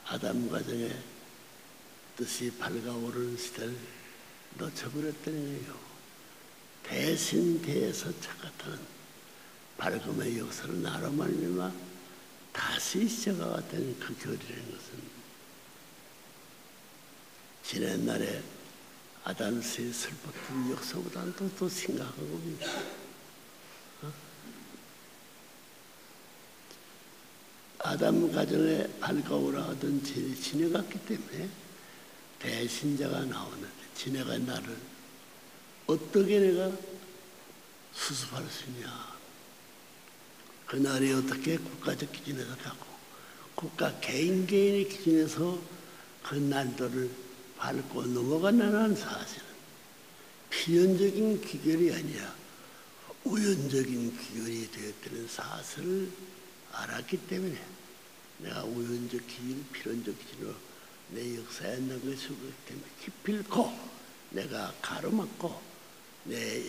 아담 가정의 뜻이 밝아오르는 시대를 놓쳐버렸다는 거예요. 대신 대에서 착각하는 밝음의 역사를 나로 말미암아 다시 시작하겠다는 그 결이라는 것은 지난날에 아담스의 슬펐던 역사보다는 더 심각하고 아담 가정에 밝아오라 하던 지내갔기 때문에 대신자가 나오는데 지내간 나를 어떻게 내가 수습할 수 있냐. 그날이 어떻게 국가적 기준에서 가고 국가 개인의 기준에서 그 날들을 밟고 넘어간다는 사실은 필연적인 귀결이 아니라 우연적인 귀결이 되었다는 사실을 알았기 때문에 내가 우연적 기준, 필연적 기준으로 내 역사에 있는 것이 그렇기 때문에 기필코 내가 가로막고 내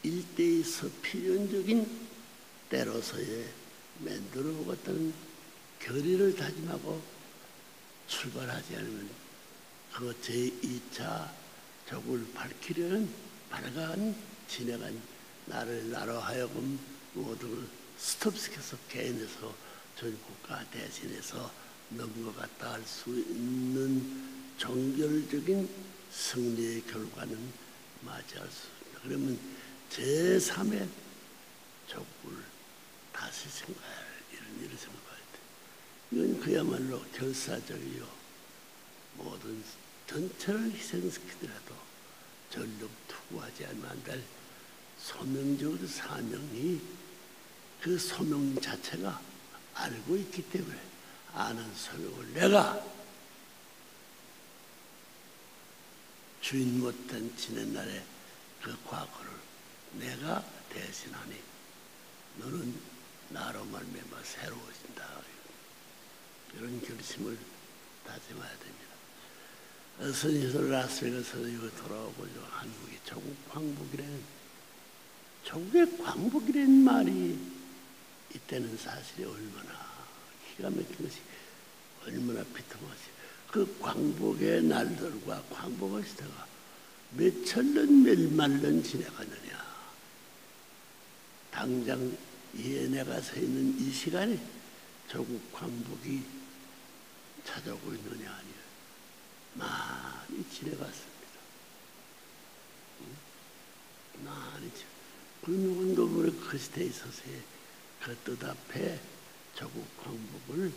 일대에서 필연적인 때로서의 만들어 보았던 결의를 다짐하고 출발하지 않으면 그 제2차 적을 밝히려는 밝아간 지나간 나로 하여금 모든 걸 스톱시켜서 개인에서 전 국가 대신해서 넘은 것 같다 할 수 있는 종결적인 승리의 결과는 맞이할 수 있습니다. 그러면 제3의 족구를 다시 생각할 이런 생각할 때 이건 그야말로 결사적이요 모든 전체를 희생시키더라도 전력 투구하지 않으면 안 될 소명적 사명이 그 소명 자체가 알고 있기 때문에 아는 소명을 내가 주인 못한 지난 날의 그 과거를 내가 대신하니 너는 나로 말미암아 새로워진다. 이런 결심을 다짐해야 됩니다. 선에서 라스베가스에서 이거 돌아오고요. 한국이 조국 광복이라는 조국의 광복이라는 말이 이때는 사실이 얼마나 기가 막힌 것이 얼마나 비통하지. 그 광복의 날들과 광복의 시대가 몇천 년, 몇만 년 지나가느냐. 당장 내가 서 있는 이 시간에 조국 광복이 찾아오고 있느냐 아니요. 많이 지나갔습니다. 많이 지나갔습니다. 그 누군가 그 시대에 있어서의 그 뜻 앞에 조국 광복을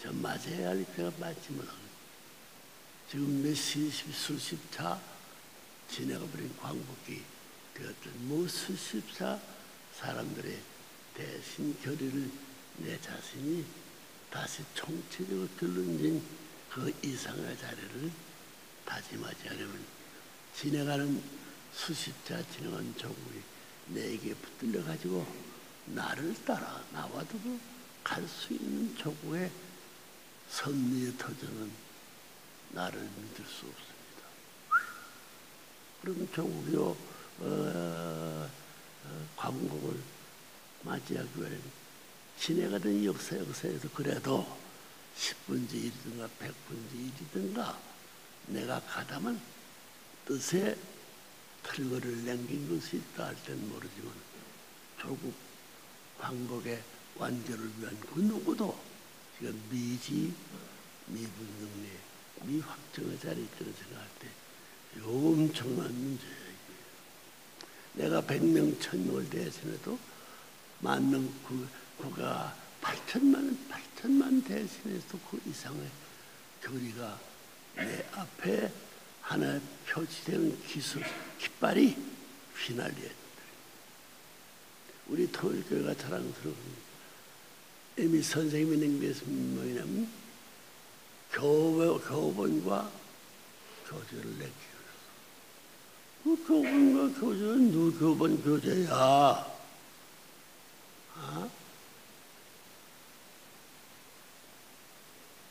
저 맞아야 할 때가 맞지 못하고 지금 수십 차 지나가버린 광복이 되었던 수십 차 사람들의 대신 결의를 내 자신이 다시 총체적으로 들러진 그 이상의 자리를 다짐하지 않으면 지나가는 수십 차 지나간 조국이 내게 붙들려 가지고 나를 따라 나와도 갈 수 있는 조국의 섭리의 터전은 나를 믿을 수 없습니다. 그럼 조국이요 광복을 맞이하기 위해 지내가던 역사에서 그래도 10분지 1이든가 100분지 1이든가 내가 가담한 뜻에 틀거를 남긴 것이 있다 할 때는 모르지만 조국 광복의 완결을 위한 그 누구도 지금 미분능리, 미확정의 자리에 있다는 생각할 때 엄청난 문제예요. 내가 100명, 1000명을 대신해도 10,000명 그가 8천만 대신해도 그 이상의 교리가 내 앞에 하나 표시되는 깃발이 휘날려야 된다. 우리 통일교회가 자랑스러운 이미 선생님이 남겨서 뭐냐면 교본과 교재를 내기로 했어. 그 교본과 교재는 누구 교본 교재야?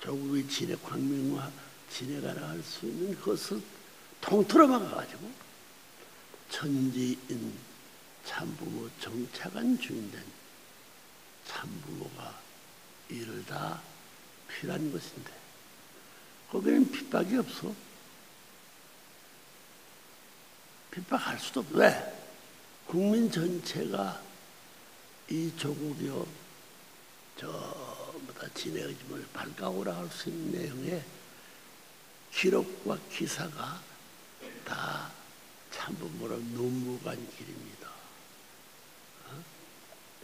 조국의 진해 광명화 진해가라 할 수 있는 것을 통틀어 막아가지고 천지인 참부모 정착한 주인된 참부모가 이를 다 필요한 것인데 거기는 핍박이 없어. 핍박할 수도 없어. 왜? 국민 전체가 이 조국이요 저보다 진해의심을 밝아오라 할 수 있는 내용의 기록과 기사가 다 참부모로 넘어간 길입니다.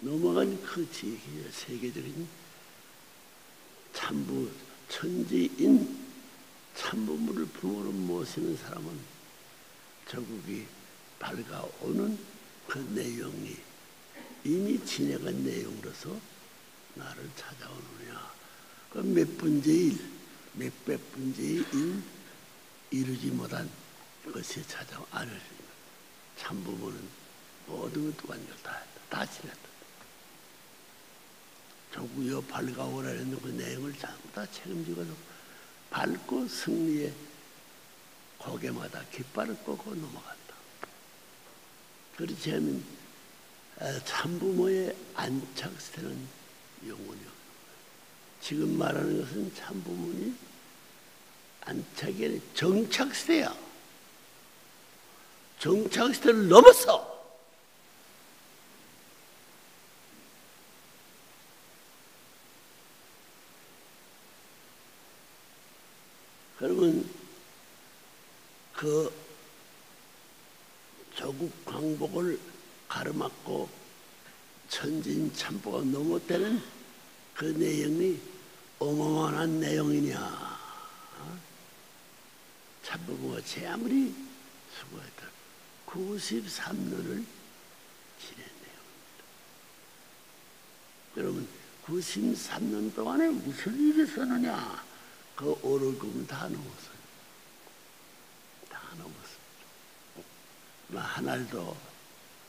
넘어간 그 세계적인 참부 천지인 참부모를 부모로 모시는 사람은 조국이 밝아오는 그 내용이 이미 지나간 내용으로서 나를 찾아오느냐. 그 몇 분의 일, 몇백 분의 일 이루지 못한 것이 찾아온 아들입니다. 참부모는 모든 것 완전 다 지났다. 조구여 밝아오라는 그 내용을 전부 다 책임지고도 밝고 승리의 고개마다 깃발을 꽂고 넘어간다. 그렇지 않으면 참부모의 안착세는 영원히 없는 거예요. 지금 말하는 것은 참부모니 안착이 아니라 정착세야. 정착세를 넘어서 그러면 그 조국 광복을 가로막고 천진 참보가 넘어뜨는 그 내용이 어마어마한 내용이냐. 참부모가 제 아무리 수고했다 93년을 지낸 내용입니다. 여러분 93년 동안에 무슨 일이 있었느냐. 그 오를금은 다 넘었어요. 다 넘었습니다. 하늘도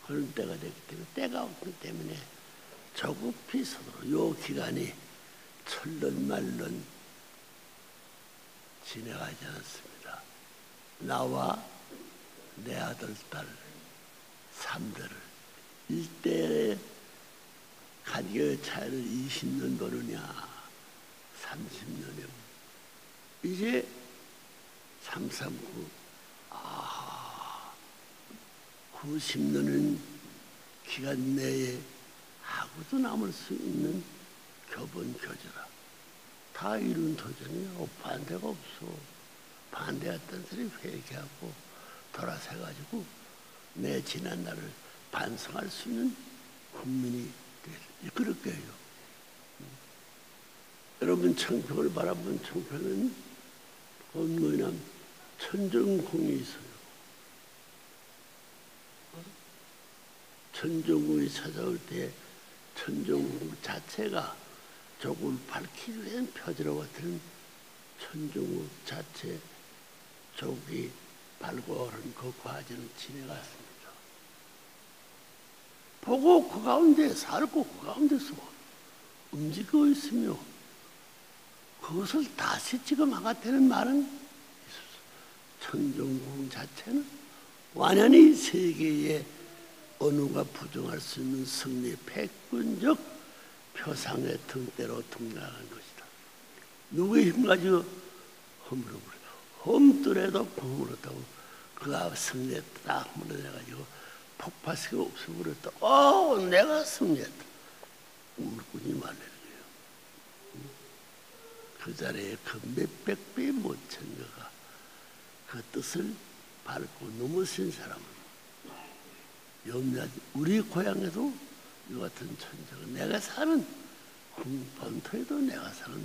그런 때가 됐기 때문에 때가 없기 때문에 조급히 서로 요 기간이 철른말른 지나가지 않았습니다. 나와 내 아들, 딸, 삼들을 일대의 간격의 차이를 20년 보느냐 30년이요. 이제 339 90년은 기간 내에 하고도 남을 수 있는 교본 교제라. 다 이룬 도전이야. 반대가 없어. 반대했던 사람이 회개하고 돌아서가지고 내 지난 날을 반성할 수 있는 국민이 그럴 거예요. 여러분 청평을 바라본 청평은 건물남 천정궁이 있어요. 천정궁이 찾아올 때 천정궁 자체가 조국을 밝히기 위한 표지로 같은 천정궁 자체 조국이 발굴한 그 과정을 지내갔습니다. 보고 그 가운데 살고 그 가운데서 움직이고 있으며 그것을 다시 지금 하겠다는 말은 천정궁 자체는 완연히 세계의 어느 누가 부정할 수 있는 승리의 패권적 표상의 등대로 등락한 것이다. 누구의 힘 가지고 허물어버려. 험들에도 허물었다고 그가 승리에 딱 물어내가지고 폭파수가 없어버렸다. 내가 승리했다. 물꾸지 말라는 거예요. 그 자리에 그 몇백 배 못한 거가 그 뜻을 밟고 넘어선 사람은 염려하지. 우리 고향에도 이 같은 천정은 내가 사는 본토에도 내가 사는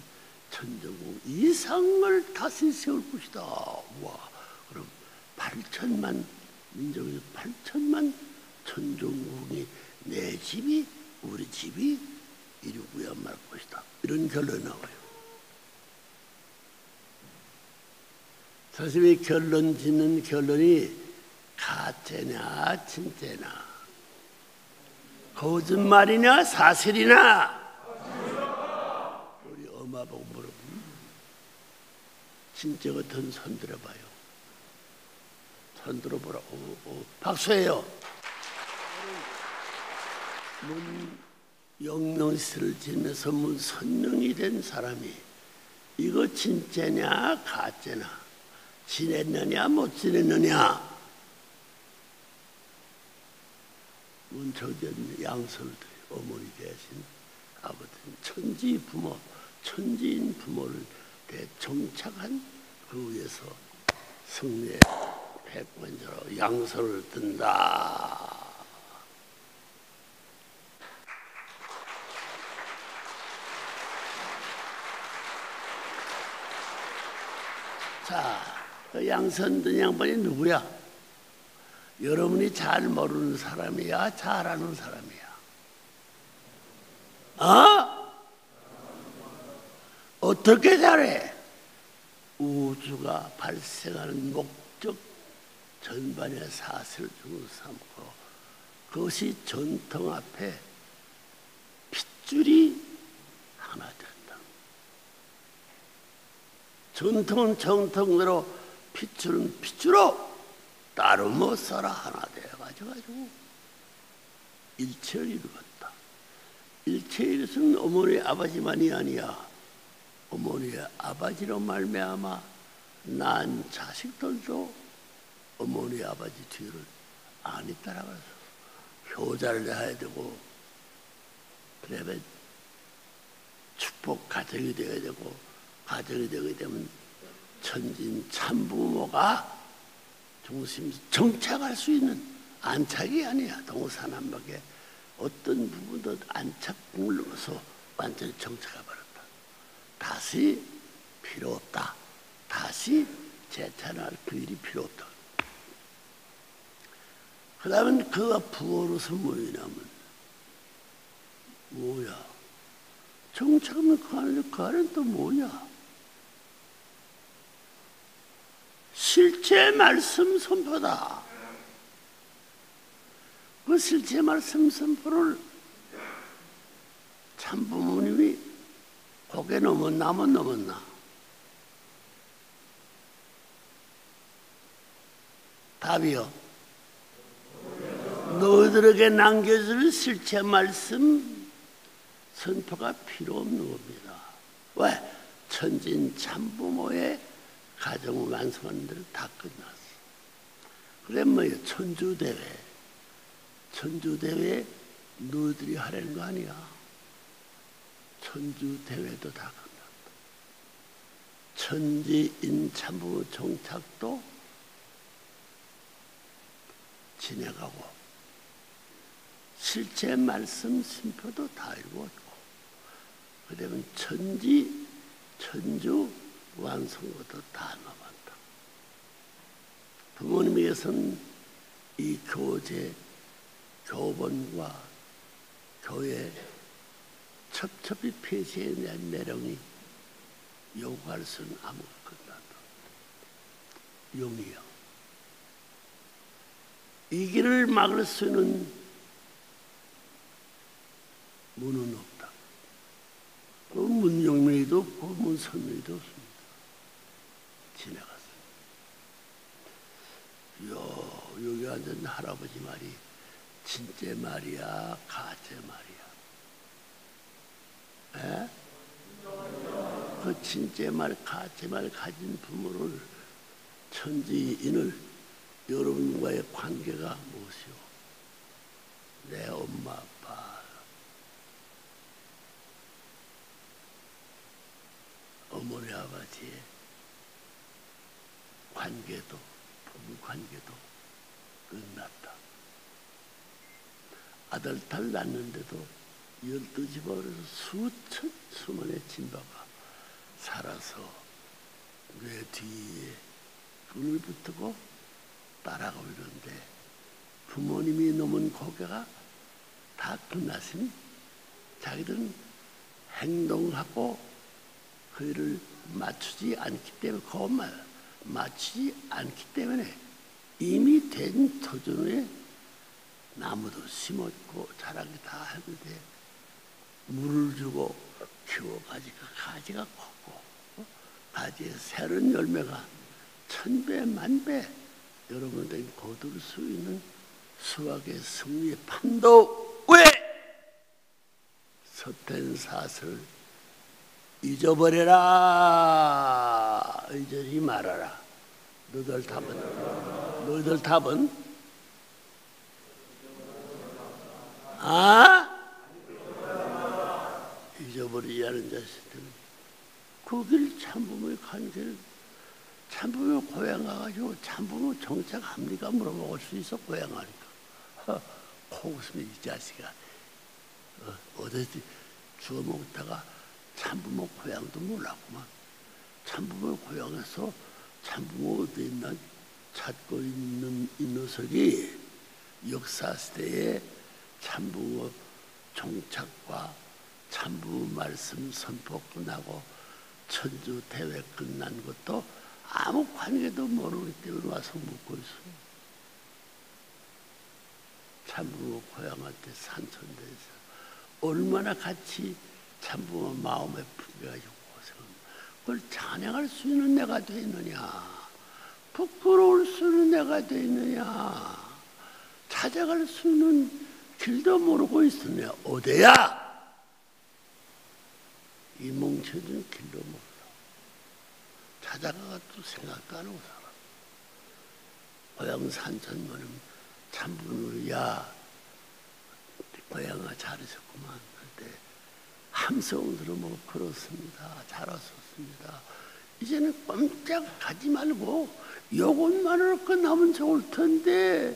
천정궁 이상을 다시 세울 것이다. 와, 그럼 8천만 민족에서 8천만 천정궁이 내 집이 우리 집이 이루고야 말 것이다. 이런 결론이 나와요. 선생님이 결론 짓는 결론이 가짜냐 진짜냐 거짓말이냐 사실이냐. 우리 엄마 보고 물어보면 진짜 같은 손 들어봐요. 손 들어보라. 박수해요. 영령시를 지내서 문 선명이 된 사람이 이거 진짜냐 가짜냐 지냈느냐 못 지냈느냐 문초전 양설들 어머니 대신 아버지 천지 부모 천지인 부모를 대정착한 그 위에서 승리의 패권자로 양설을 뜬다. 자, 그 양선 든 양반이 누구야? 여러분이 잘 모르는 사람이야? 잘 아는 사람이야? 어떻게 잘해? 우주가 발생하는 목적 전반의 사실을 주로 삼고 그것이 전통 앞에 핏줄이 전통은 정통대로 핏줄은 핏줄로 따로 못 살아 하나 되어가지고 일체를 이루었다. 일체의 이것은 어머니 아버지만이 아니야. 어머니의 아버지로 말미암아 난 자식들도 어머니 아버지 뒤를 안이 따라가서 효자를 해야 되고, 그래야 축복 가정이 되어야 되고, 가정이 되게 되면 천진 참부모가 중심 정착할 수 있는 안착이 아니야. 동서남북에 어떤 부분도 안착 눌러서 완전히 정착해버렸다. 다시 필요 없다. 다시 재탄할 그 일이 필요 없다. 그 다음에 그가 부어로서 뭐냐면 뭐야? 정착하면 그 안에 또 뭐냐? 실제 말씀 선포다. 그 실제 말씀 선포를 참부모님이 고개 넘었나 못 넘었나? 답이요. 너희들에게 남겨줄 실제 말씀 선포가 필요 없는 겁니다. 왜? 천진 참부모의 가정을 완성하는 데는 다 끝났어. 그래 뭐예요? 천주대회. 천주대회 너희들이 하라는 거 아니야. 천주대회도 다 끝났다. 천지인 참부모 정착도 진행하고 실제 말씀 심표도 다 이루었고, 그러면 천주 완성도 다 남았다. 부모님에게서는 이 교제, 교본과 교회 첩첩이 폐쇄에 대한 내용이 요구할 수는 아무것도 끝났다. 용이요. 이 길을 막을 수 있는 문은 없다. 그 문용명이도 없고 문선명이도 없습니다. 지나갔어. 여기 앉은 할아버지 말이 진짜 말이야, 가짜 말이야? 에? 그 진짜 말, 가짜 말 가진 부모를, 천지인을 여러분과의 관계가 무엇이오? 내 엄마, 아빠, 어머니, 아버지의 관계도, 부부 관계도 끝났다. 아들, 딸 낳는데도 12집안에서 수천, 수만의 진바가 살아서 뇌 뒤에 끈을 붙고 따라가고 이러는데 부모님이 넘은 고개가 다 끝났으니 자기들은 행동하고 그 일을 맞추지 않기 때문에, 그것만 맞추지 않기 때문에 이미 된 터전에 나무도 심었고 자라게 다 했는데 물을 주고 키워가지고 가지가 컸고, 가지에 새로운 열매가 1000배, 10,000배 여러분들이 거둘 수 있는 수학의 승리의 판도 왜 섭된 사슬을 잊어버려라, 잊지 말아라. 너희들 답은 잊어버리지 않은 자식들은 그 길 참부모의 관계를, 참부모 고향 가가지고 참부모 정착합니까? 물어볼 수 있어. 고향 가니까 코웃음이 이 자식아 어디 주워 먹다가 참부모 고향도 몰랐구만. 참부모 고향에서 참부모 어디 있나 찾고 있는 이 녀석이 역사시대에 참부모 정착과 참부모 말씀 선포 끝나고 천주 대회 끝난 것도 아무 관계도 모르기 때문에 와서 묻고 있어. 참부모 고향한테 산천대에서 얼마나 같이 참부모 마음에 품겨가지고 그걸 찬양할 수 있는 내가 되느냐? 부끄러울 수 있는 내가 되느냐? 찾아갈 수 있는 길도 모르고 있으며 어디야? 이 뭉쳐진 길도 몰라. 찾아가도 생각도 안 하고 살아. 고향 산천문은 참분으로 야 고향아 잘하셨구만 그때 함성으로 뭐 그렇습니다. 잘 왔었습니다. 이제는 꼼짝하지 말고 요것만으로 끝나면 좋을 텐데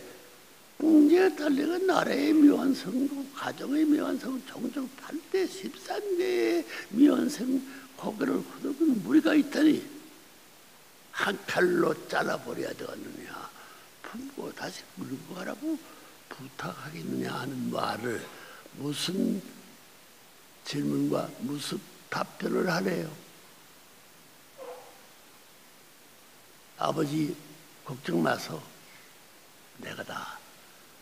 이제 달리가 나라의 미완성도 가정의 미완성 종종 8대 13대의 미완성 고개를 후들고 무리가 있다니 한 칼로 잘라버려야 되겠느냐 품고 다시 물고 가라고 부탁하겠느냐 하는 말을 무슨 질문과 무슨 답변을 하래요. 아버지 걱정 마소. 내가 다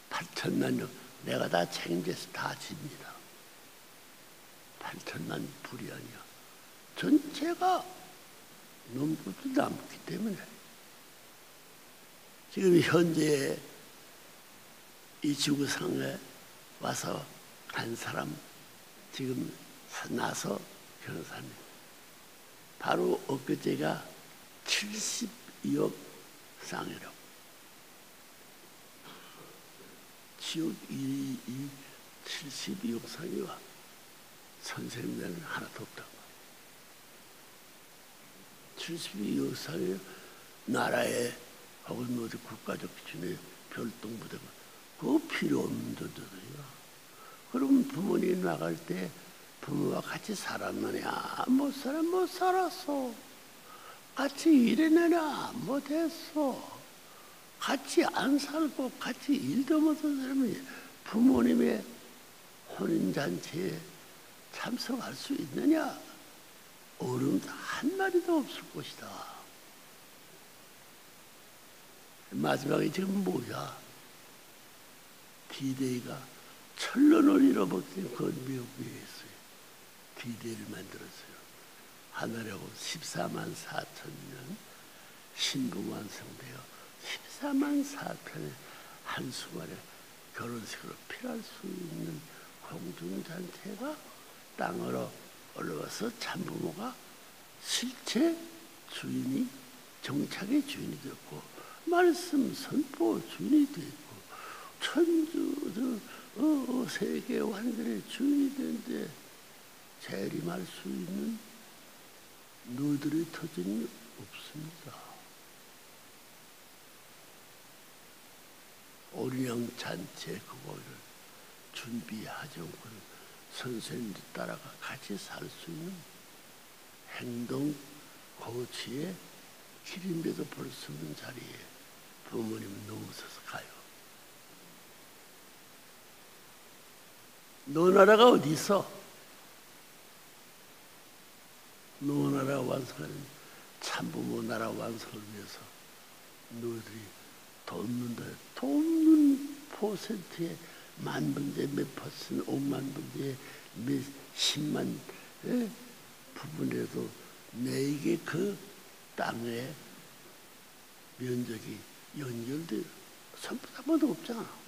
8천만 명 내가 다 책임져서 다 집니다. 8천만 불이 아니야. 전체가 넘고도 남기 때문에 지금 현재 이 지구상에 와서 간 사람 지금 나서 변호사님 바로 엊그제가 72억 쌍이라고 지옥 이 72억 쌍이와 선생님들은 하나도 없다고 72억 쌍이 나라에 혹은 어디 국가적 기준에 별동부대가 그거 필요 없는 돈들이야. 그럼 부모님 나갈 때 부모와 같이 살았느냐? 못 살았어. 같이 일해내냐? 못했어. 같이 안 살고 같이 일도 못한 사람이 부모님의 혼인잔치에 참석할 수 있느냐? 어른도 한 마리도 없을 것이다. 마지막에 지금 뭐야? D-Day가 천년을 잃어버린 그 미국에 있어요. D-Day를 만들었어요. 하늘하고 14만 4천 년 신부가 완성되어 14만 4천의 한순간에 결혼식으로 필요할 수 있는 공중잔치가 땅으로 올라와서 참부모가 실체 주인이 정착의 주인이 되었고 말씀 선포 주인이 되었고 천주 세계 완전의 주인이 되는데 재림할 수 있는 너희들의 터전이 없습니다. 어린 양 잔치 그거를 준비하지 않고는 선생님들 따라가 같이 살 수 있는 행동 고치의 기린배도 볼 수 없는 자리에 부모님은 넘어서서 가요. 너 나라가 어디 있어? 너 나라 완성하는 참부모 나라 완성을 위해서 너희들이 돕는 퍼센트의 만 분의 몇 퍼센트, 5만 분의 몇 10만 부분에도 내게 그 땅의 면적이 연결돼 전부 다 뭐도 없잖아.